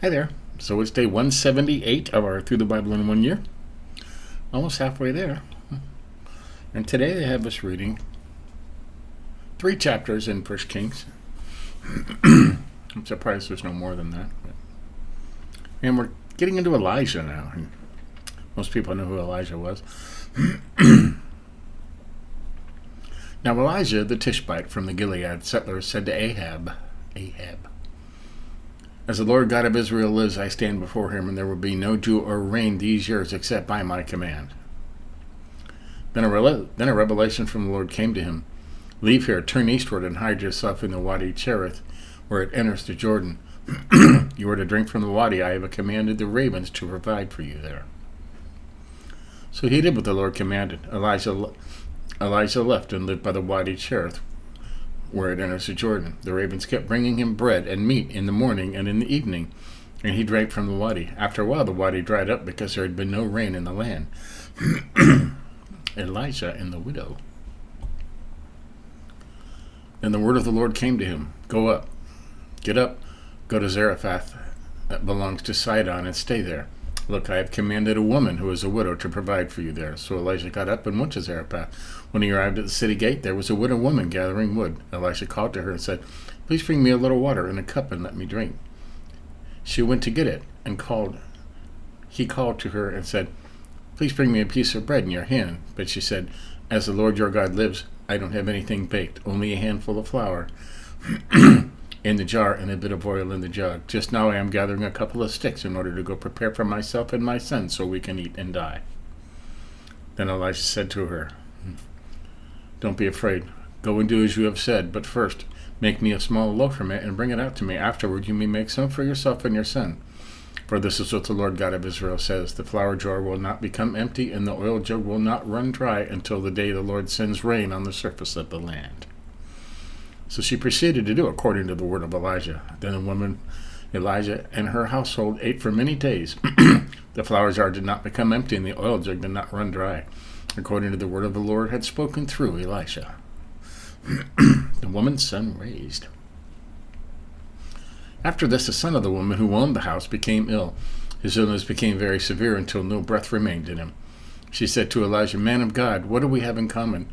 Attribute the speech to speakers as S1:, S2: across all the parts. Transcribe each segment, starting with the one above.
S1: Hi there. So it's day 178 of our Through the Bible in 1 Year. Almost halfway there. And today they have us reading 3 chapters in 1 Kings. I'm surprised there's no more than that. And we're getting into Elijah now. And most people know who Elijah was. Now Elijah the Tishbite from the Gilead settlers said to Ahab, as the Lord God of Israel lives, I stand before him, and there will be no dew or rain these years except by my command. Then a revelation from the Lord came to him. Leave here, turn eastward, and hide yourself in the Wadi Cherith, where it enters the Jordan. You are to drink from the wadi. I have commanded the ravens to provide for you there. So he did what the Lord commanded. Elijah left and lived by the Wadi Cherith, where it enters the Jordan. The ravens kept bringing him bread and meat in the morning and in the evening, and he drank from the wadi. After a while, the wadi dried up because there had been no rain in the land. Elijah and the widow. Then the word of the Lord came to him. Get up, go to Zarephath, that belongs to Sidon, and stay there. Look, I have commanded a woman who is a widow to provide for you there. So Elijah got up and went to Zarephath. When he arrived at the city gate, there was a widow woman gathering wood. Elisha called to her and said, Please bring me a little water in a cup and let me drink. She went to get it, and he called to her and said, Please bring me a piece of bread in your hand. But she said, As the Lord your God lives, I don't have anything baked, only a handful of flour in the jar and a bit of oil in the jug. Just now I am gathering a couple of sticks in order to go prepare for myself and my son so we can eat and die. Then Elisha said to her, Don't be afraid. Go and do as you have said, but first make me a small loaf from it and bring it out to me. Afterward you may make some for yourself and your son. For this is what the Lord God of Israel says, The flour jar will not become empty, and the oil jug will not run dry until the day the Lord sends rain on the surface of the land. So she proceeded to do according to the word of Elijah. Then the woman, Elijah, and her household ate for many days. The flour jar did not become empty, and the oil jug did not run dry, according to the word of the Lord had spoken through Elisha. The woman's son raised. After this, the son of the woman who owned the house became ill. His illness became very severe until no breath remained in him. She said to Elijah, Man of God, what do we have in common?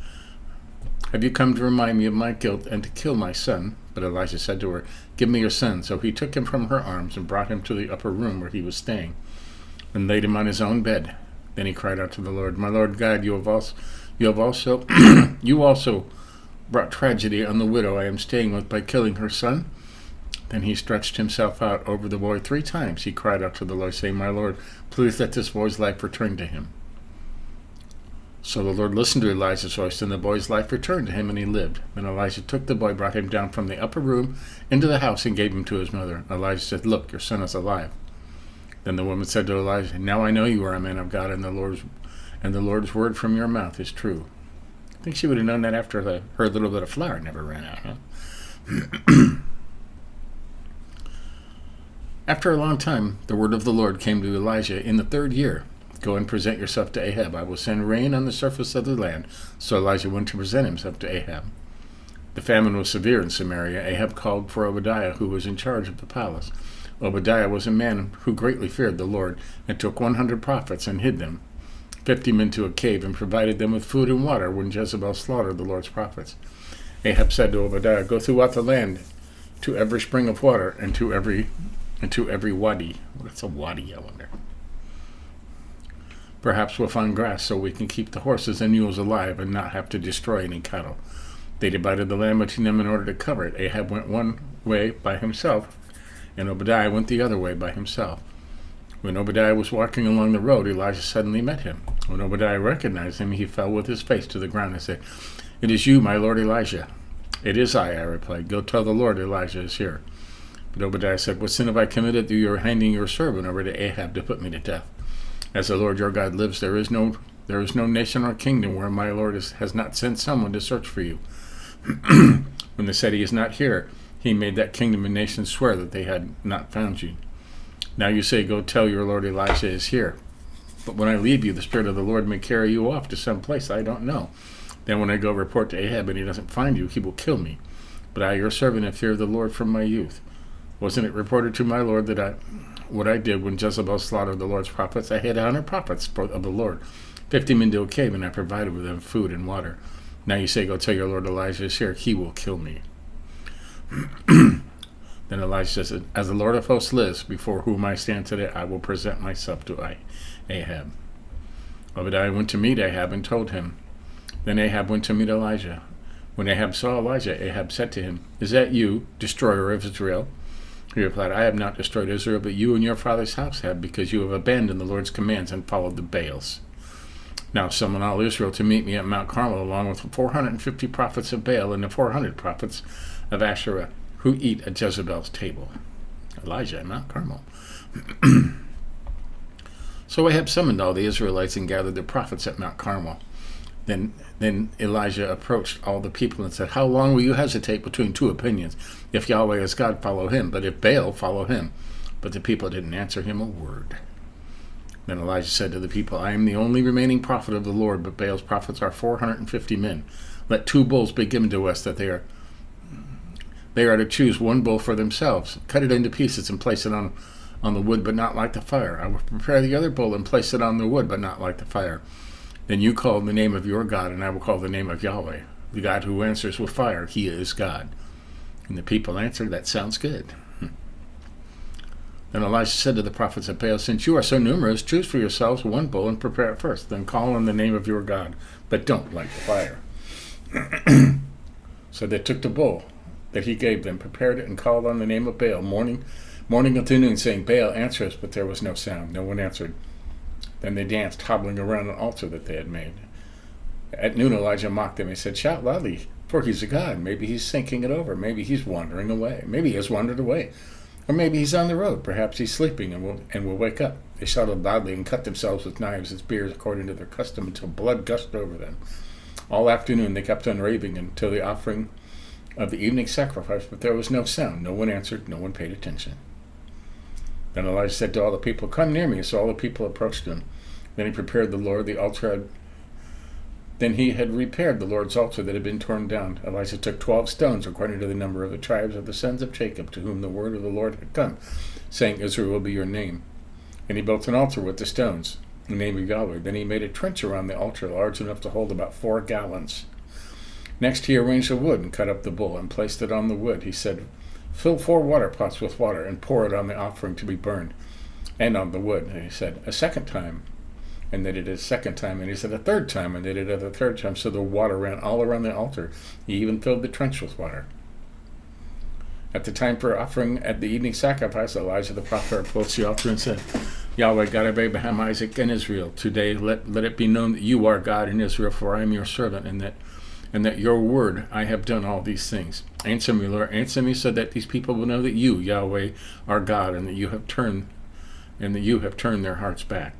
S1: Have you come to remind me of my guilt and to kill my son? But Elijah said to her, Give me your son. So he took him from her arms and brought him to the upper room where he was staying, and laid him on his own bed. Then he cried out to the Lord, My Lord God, you also brought tragedy on the widow I am staying with by killing her son. Then he stretched himself out over the boy 3 times. He cried out to the Lord, saying, My Lord, please let this boy's life return to him. So the Lord listened to Elijah's voice, and the boy's life returned to him, and he lived. Then Elijah took the boy, brought him down from the upper room into the house, and gave him to his mother. Elijah said, Look, your son is alive. Then the woman said to Elijah, Now I know you are a man of God, and the Lord's word from your mouth is true. I think she would have known that after her little bit of flour never ran out, huh? After a long time, the word of the Lord came to Elijah in the 3rd year. Go and present yourself to Ahab. I will send rain on the surface of the land. So Elijah went to present himself to Ahab. The famine was severe in Samaria. Ahab called for Obadiah, who was in charge of the palace. Obadiah was a man who greatly feared the Lord, and took 100 prophets and hid them, 50 men into a cave, and provided them with food and water when Jezebel slaughtered the Lord's prophets. Ahab said to Obadiah, Go throughout the land to every spring of water and to every wadi. What's a wadi, I wonder? Perhaps we'll find grass so we can keep the horses and mules alive and not have to destroy any cattle. They divided the land between them in order to cover it. Ahab went one way by himself, and Obadiah went the other way by himself. When Obadiah was walking along the road, Elijah suddenly met him. When Obadiah recognized him, he fell with his face to the ground and said, It is you, my lord Elijah. It is I replied. Go tell the Lord Elijah is here. But Obadiah said, What sin have I committed that you are handing your servant over to Ahab to put me to death? As the Lord your God lives, there is no nation or kingdom where my Lord has not sent someone to search for you. When they said he is not here, he made that kingdom and nation swear that they had not found you. Now you say, Go tell your Lord Elijah is here. But when I leave you, the Spirit of the Lord may carry you off to some place I don't know. Then when I go report to Ahab and he doesn't find you, he will kill me. But I, your servant, have feared the Lord from my youth. Wasn't it reported to my Lord that what I did when Jezebel slaughtered the Lord's prophets. I had 100 prophets of the Lord, 50 men into a cave, and I provided with them food and water. Now you say, go tell your Lord Elijah is here. He will kill me. Then Elijah says, as the Lord of hosts lives, before whom I stand today, I will present myself to Ahab. Obadiah went to meet Ahab and told him. Then Ahab went to meet Elijah. When Ahab saw Elijah, Ahab said to him, is that you, destroyer of Israel? He replied, I have not destroyed Israel, but you and your father's house have, because you have abandoned the Lord's commands and followed the Baals. Now summon all Israel to meet me at Mount Carmel, along with 450 prophets of Baal and the 400 prophets of Asherah, who eat at Jezebel's table. Elijah at Mount Carmel. So Ahab summoned all the Israelites and gathered the prophets at Mount Carmel. Then Elijah approached all the people and said, how long will you hesitate between two opinions? If Yahweh is God, follow him, but if Baal, follow him. But the people didn't answer him a word. Then Elijah said to the people, I am the only remaining prophet of the Lord, but Baal's prophets are 450 men. Let 2 bulls be given to us, that they are to choose 1 bull for themselves. Cut it into pieces and place it on the wood, but not light the fire. I will prepare the other bull and place it on the wood, but not light the fire. Then you call the name of your God, and I will call the name of Yahweh, the God who answers with fire. He is God. And the people answered, that sounds good. Then Elijah said to the prophets of Baal, since you are so numerous, choose for yourselves 1 bull and prepare it first. Then call on the name of your God, but don't light the fire. So they took the bull that he gave them, prepared it, and called on the name of Baal morning until noon, saying, Baal, answer us. But there was no sound. No one answered. Then they danced, hobbling around an altar that they had made. At noon Elijah mocked them. He said, shout loudly, for he's a god. Maybe he's thinking it over. Maybe he's wandering away. Maybe he has wandered away. Or maybe he's on the road. Perhaps he's sleeping and will wake up. They shouted loudly and cut themselves with knives and spears according to their custom until blood gushed over them. All afternoon they kept on raving until the offering of the evening sacrifice, but there was no sound. No one answered. No one paid attention. Then Elijah said to all the people, come near me. So all the people approached him. Then he prepared the Lord the altar. Then he had repaired the Lord's altar that had been torn down. Elijah took 12 stones, according to the number of the tribes of the sons of Jacob, to whom the word of the Lord had come, saying, Israel will be your name. And he built an altar with the stones, in the name of Yahweh. Then he made a trench around the altar, large enough to hold about 4 gallons. Next he arranged the wood and cut up the bull and placed it on the wood. He said, fill 4 water pots with water and pour it on the offering to be burned and on the wood. And he said, a second time. And they did it a second time. And he said, a third time. And they did it a third time. So the water ran all around the altar. He even filled the trench with water. At the time for offering at the evening sacrifice, Elijah the prophet approached the altar and said, Yahweh, God of Abraham, Isaac, and Israel, today let it be known that you are God in Israel, for I am your servant, and that your word I have done all these things. Answer me, Lord, answer me, so that these people will know that you, Yahweh, are God, and that you have turned their hearts back.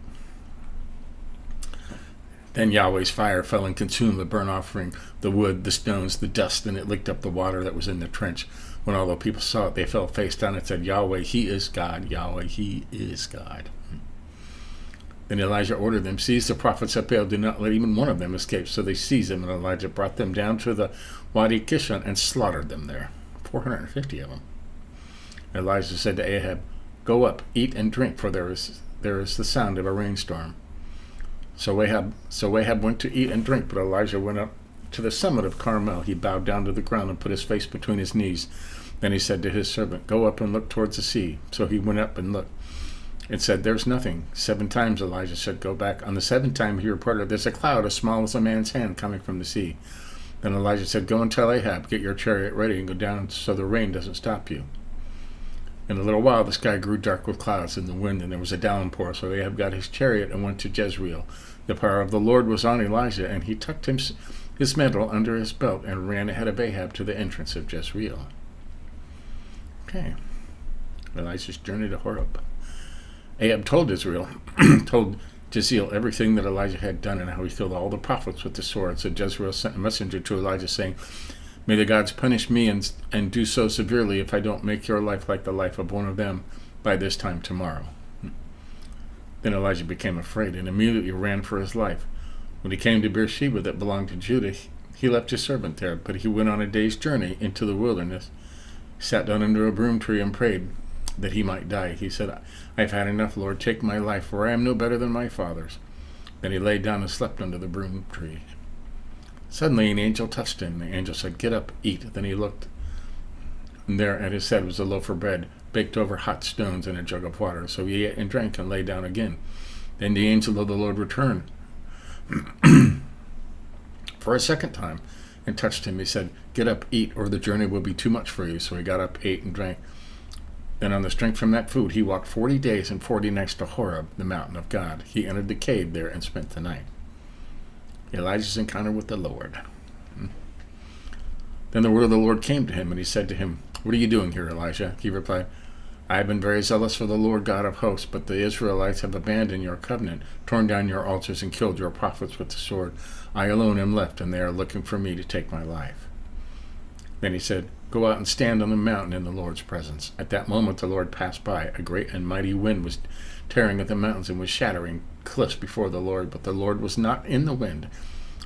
S1: Then Yahweh's fire fell and consumed the burnt offering, the wood, the stones, the dust, and it licked up the water that was in the trench. When all the people saw it, they fell face down and said, Yahweh, he is God. Yahweh, he is God. Then Elijah ordered them, seize the prophets of Baal, do not let even one of them escape. So they seized them, and Elijah brought them down to the Wadi Kishon and slaughtered them there, 450 of them. Elijah said to Ahab, go up, eat and drink, for there is the sound of a rainstorm. So Ahab went to eat and drink, but Elijah went up to the summit of Carmel. He bowed down to the ground and put his face between his knees. Then he said to his servant, go up and look towards the sea. So he went up and looked. It said, there's nothing. 7 times Elijah said, go back. On the 7th time he reported, there's a cloud as small as a man's hand coming from the sea. Then Elijah said, go and tell Ahab, get your chariot ready and go down so the rain doesn't stop you. In a little while the sky grew dark with clouds and the wind, and there was a downpour. So Ahab got his chariot and went to Jezreel. The power of the Lord was on Elijah, and he tucked his mantle under his belt and ran ahead of Ahab to the entrance of Jezreel. Okay. Elijah's journey to Horeb. Ahab told Jezreel everything that Elijah had done and how he killed all the prophets with the sword. So Jezreel sent a messenger to Elijah saying, may the gods punish me and do so severely if I don't make your life like the life of one of them by this time tomorrow. Then Elijah became afraid and immediately ran for his life. When he came to Beersheba that belonged to Judah, he left his servant there, but he went on a day's journey into the wilderness, sat down under a broom tree and prayed. that he might die. He said, I've had enough, Lord. Take my life, for I am no better than my fathers. Then he lay down and slept under the broom tree. Suddenly an angel touched him. The angel said, get up, eat. Then he looked, and there at his head was a loaf of bread, baked over hot stones, and a jug of water. So he ate and drank and lay down again. Then the angel of the Lord returned for a second time and touched him. He said, get up, eat, or the journey will be too much for you. So he got up, ate, and drank. Then on the strength from that food, he walked 40 days and 40 nights to Horeb, the mountain of God. He entered the cave there and spent the night. Elijah's encounter with the Lord. Then the word of the Lord came to him, and he said to him, what are you doing here, Elijah? He replied, I have been very zealous for the Lord God of hosts, but the Israelites have abandoned your covenant, torn down your altars, and killed your prophets with the sword. I alone am left, and they are looking for me to take my life. Then he said, go out and stand on the mountain in the Lord's presence. At that moment the Lord passed by. A great and mighty wind was tearing at the mountains and was shattering cliffs before the Lord, but the Lord was not in the wind.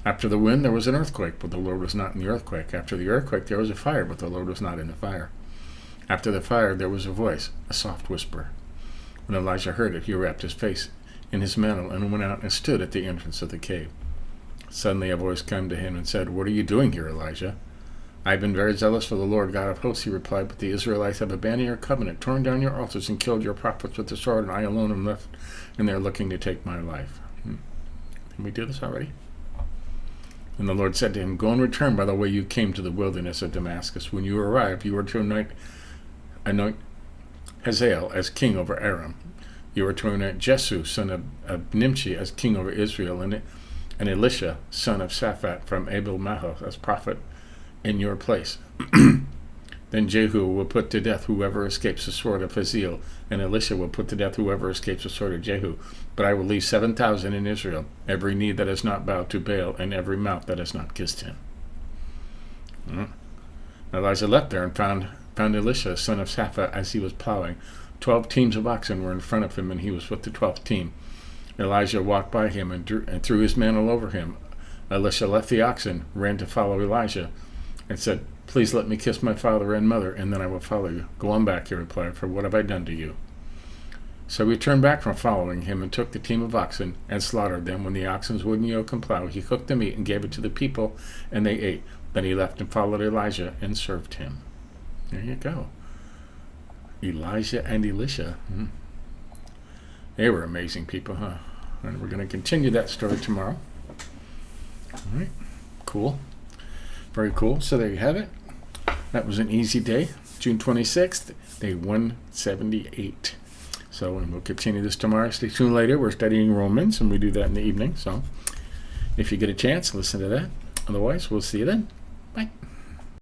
S1: After the wind there was an earthquake, but the Lord was not in the earthquake. After the earthquake there was a fire, but the Lord was not in the fire. After the fire there was a voice, a soft whisper. When Elijah heard it, he wrapped his face in his mantle and went out and stood at the entrance of the cave. Suddenly a voice came to him and said, what are you doing here, Elijah? I have been very zealous for the Lord God of hosts, he replied, but the Israelites have abandoned your covenant, torn down your altars, and killed your prophets with the sword, and I alone am left, and they are looking to take my life. Can we do this already? And the Lord said to him, go and return by the way you came to the wilderness of Damascus. When you arrive, you are to anoint Hazael as king over Aram. You are to anoint Jesu, son of Nimshi, as king over Israel, and Elisha, son of Shaphat, from Abel-Mahoth, as prophet in your place. Then Jehu will put to death whoever escapes the sword of Hazael, and Elisha will put to death whoever escapes the sword of Jehu. But I will leave 7,000 in Israel, every knee that has not bowed to Baal, and every mouth that has not kissed him. Elijah left there and found Elisha, son of Shaphat, as he was plowing. 12 teams of oxen were in front of him, and he was with the 12th team. Elijah walked by him and threw his mantle over him. Elisha left the oxen, ran to follow Elijah, and said, please let me kiss my father and mother, and then I will follow you. Go on back, he replied, for what have I done to you? So he turned back from following him and took the team of oxen and slaughtered them. When the oxens wouldn't yoke and plow, he cooked the meat and gave it to the people, and they ate. Then he left and followed Elijah and served him. There you go. Elijah and Elisha. They were amazing people, huh? And we're going to continue that story tomorrow. All right. Cool. Very cool. So there you have it. That was an easy day. June 26th, day 178. So we'll continue this tomorrow. Stay tuned later. We're studying Romans, and we do that in the evening. So if you get a chance, listen to that. Otherwise, we'll see you then. Bye.